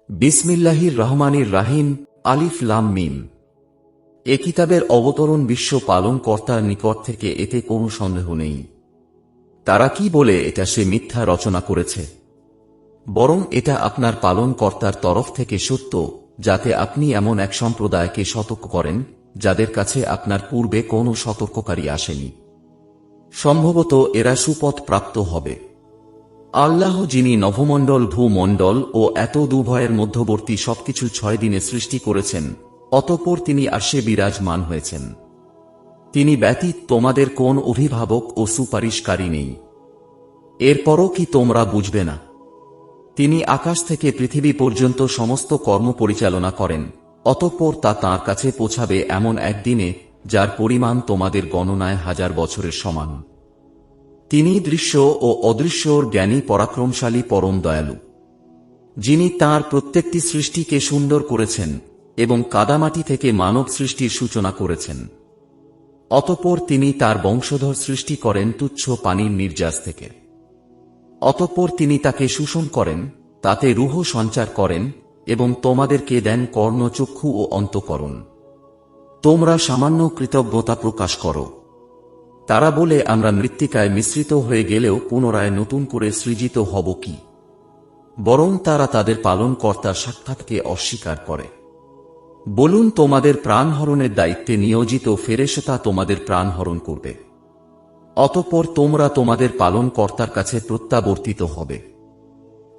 বিসমিল্লাহির রহমানির রাহিম। আলিফ লাম মিম। এ কিতাবের অবতরণ বিশ্ব পালন কর্তার নিকট থেকে, এতে কোনো সন্দেহ নেই। তারা কি বলে এটা সে মিথ্যা রচনা করেছে? বরং এটা আপনার পালন কর্তার তরফ থেকে সত্য, যাতে আপনি এমন এক সম্প্রদায়কে সতর্ক করেন যাদের কাছে আপনার পূর্বে কোনো সতর্ককারী আসেনি। সম্ভবত এরা সুপথ প্রাপ্ত হবে। আল্লাহ, যিনি নভমণ্ডল, ভূমণ্ডল ও এত দুভয়ের মধ্যবর্তী সবকিছু 6 দিনে সৃষ্টি করেছেন, অতঃপর তিনি আরশে বিরাজমান হয়েছেন। তিনি ব্যতীত তোমাদের কোন অভিভাবক ও সুপারিশকারী নেই। এরপরও কি তোমরা বুঝবে না? তিনি আকাশ থেকে পৃথিবী পর্যন্ত সমস্ত কর্ম পরিচালনা করেন, অতঃপর তা তাঁর কাছে পৌঁছাবে এমন একদিনে যার পরিমাণ তোমাদের গণনায় 1000 বছরের সমান। তিনি দৃশ্য ও অদৃশ্যর জ্ঞানী, পরাক্রমশালী, পরম দয়ালু, যিনি তাঁর প্রত্যেকটি সৃষ্টিকে সুন্দর করেছেন এবং কাদামাটি থেকে মানব সৃষ্টির সূচনা করেছেন। অতঃপর তিনি তার বংশধর সৃষ্টি করেন তুচ্ছ পানির নির্যাস থেকে। অতঃপর তিনি তাকে শোষণ করেন, তাতে রূহ সঞ্চার করেন এবং তোমাদেরকে দেন কর্ণ, চক্ষু ও অন্তঃকরণ। তোমরা সামান্য কৃতজ্ঞতা প্রকাশ করো। তারা বলে, আমরা মৃত্তিকায় মিশ্রিত হয়ে গেলেও পুনরায় নতুন করে সৃজিত হব কি? বরং তারা তাদের পালন কর্তার সাক্ষাৎকে অস্বীকার করে। বলুন, তোমাদের প্রাণহরণের দায়িত্বে নিয়োজিত ফেরেশতা তোমাদের প্রাণহরণ করবে। অতঃপর তোমরা তোমাদের পালন কর্তার কাছে প্রত্যাবর্তিত হবে।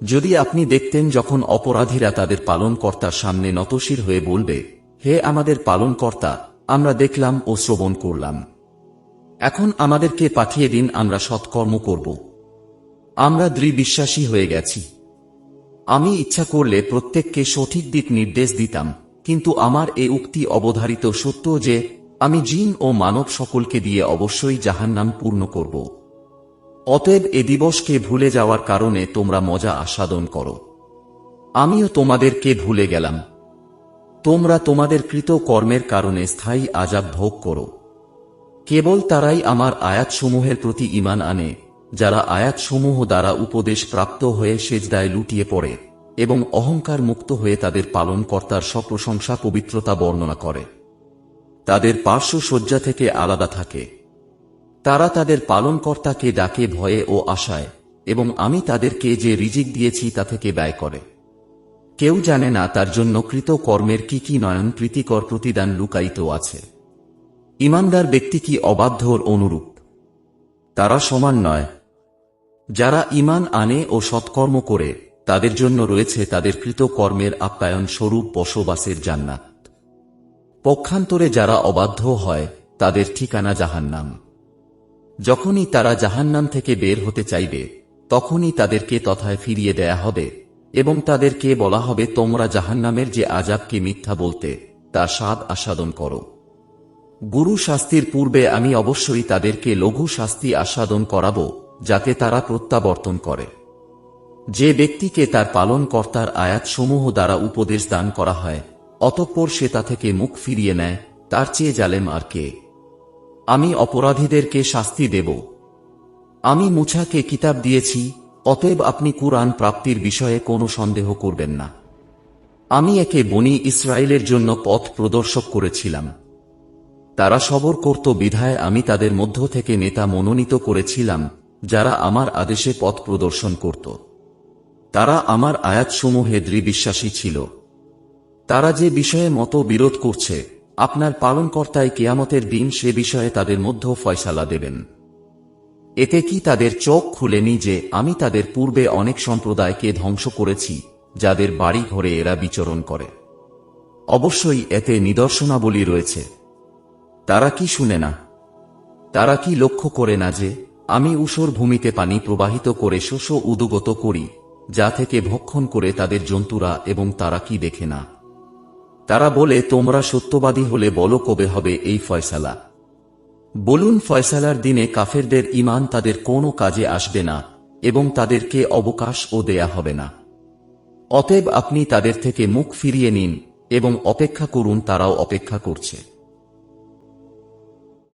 যদি আপনি দেখতেন যখন অপরাধীরা তাদের পালন কর্তার সামনে নতশির হয়ে বলবে, হে আমাদের পালন কর্তা, আমরা দেখলাম ও শ্রবণ করলাম, এখন আমাদেরকে পাঠিয়ে দিন, আমরা সৎকর্ম করব। আমরা দৃঢ় বিশ্বাসী হয়ে গেছি। আমি ইচ্ছা করলে প্রত্যেককে সঠিক দিক নির্দেশ দিতাম, কিন্তু আমার এ উক্তি অবধারিত সত্য যে আমি জিন ও মানব সকলকে দিয়ে অবশ্যই জাহান্নাম পূর্ণ করব। অতএব এ দিবসকে ভুলে যাওয়ার কারণে তোমরা মজা আস্বাদন করো। আমিও তোমাদেরকে ভুলে গেলাম। তোমরা তোমাদের কৃত কর্মের কারণে স্থায়ী আযাব ভোগ করো। কেবল তারাই আমার আয়াতসমূহের প্রতি ঈমান আনে, যারা আয়াতসমূহ দ্বারা উপদেশ প্রাপ্ত হয়ে সেজদায় লুটিয়ে পড়ে এবং অহংকার মুক্ত হয়ে তাদের পালন কর্তার সপ্রশংসা, পবিত্রতা বর্ণনা করে। তাদের পার্শ্ব শয্যা থেকে আলাদা থাকে। তারা তাদের পালন কর্তাকে ডাকে ভয়ে ও আশায়, এবং আমি তাদেরকে যে রিজিক দিয়েছি তা থেকে ব্যয় করে। কেউ জানে না তার জন্য কৃত কর্মের কি কি নয়ন প্রীতিকর প্রতিদান লুকায়িত আছে। ঈমানদার ব্যক্তি কি অবাধ্যর অনুরূপ? তারা সমান নয়। যারা ঈমান আনে ও সৎকর্ম করে, তাদের জন্য রয়েছে তাদের কৃত কর্মের আপ্যায়ন স্বরূপ বসবাসের জান্নাত। পক্ষান্তরে যারা অবাধ্য হয়, তাদের ঠিকানা জাহান্নাম। যখনই তারা জাহান্নাম থেকে বের হতে চাইবে, তখনই তাদেরকে তথায় ফিরিয়ে দেয়া হবে এবং তাদেরকে বলা হবে, তোমরা জাহান্নামের যে আযাবকে মিথ্যা বলতে, তার স্বাদ আস্বাদন করো। গুরু শাস্তির পূর্বে আমি অবশ্যই তাদেরকে লঘু শাস্তি আস্বাদন করাব, যাতে তারা প্রত্যাবর্তন করে। যে ব্যক্তিকে তার পালন কর্তার আয়াতসমূহ দ্বারা উপদেশ দান করা হয়, অতঃপর সে তা থেকে মুখ ফিরিয়ে নেয়, তার চেয়ে জালেম আর কে? আমি অপরাধীদেরকে শাস্তি দেব। আমি মুসাকে কিতাব দিয়েছি, অতএব আপনি কুরআন প্রাপ্তির বিষয়ে কোনো সন্দেহ করবেন না। আমি একে বনী ইসরায়েলের জন্য পথ প্রদর্শক করেছিলাম। তারা সবর করত বিধায় আমি তাদের মধ্য থেকে নেতা মনোনীত করেছিলাম, যারা আমার আদেশে পথ প্রদর্শন করত। তারা আমার আয়াতসমূহে দৃঢ় বিশ্বাসী ছিল। তারা যে বিষয়ে মত বিরোধ করছে, আপনার পালনকর্তাই কিয়ামতের দিন সে বিষয়ে তাদের মধ্যে ফয়সালা দেবেন। এতে কি তাদের চোখ খুলেনি যে আমি তাদের পূর্বে অনেক সম্প্রদায়কে ধ্বংস করেছি, যাদের বাড়ি ঘরে এরা বিচরণ করে? অবশ্যই এতে নিদর্শনাবলী রয়েছে। তারা কি শুনে না? তারা কি লক্ষ্য করে না যে আমি ঊষর ভূমিতে পানি প্রবাহিত করে শস্য উদ্গত করি, যা থেকে ভক্ষণ করে তাদের জন্তুরা, এবং তারা কি দেখে না? তারা বলে, তোমরা সত্যবাদী হলে বলো কবে হবে এই ফয়সালা। বলুন, ফয়সালার দিনে কাফেরদের ঈমান তাদের কোনো কাজে আসবে না এবং তাদেরকে অবকাশও দেয়া হবে না। অতএব আপনি তাদের থেকে মুখ ফিরিয়ে নিন এবং অপেক্ষা করুন, তারাও অপেক্ষা করছে।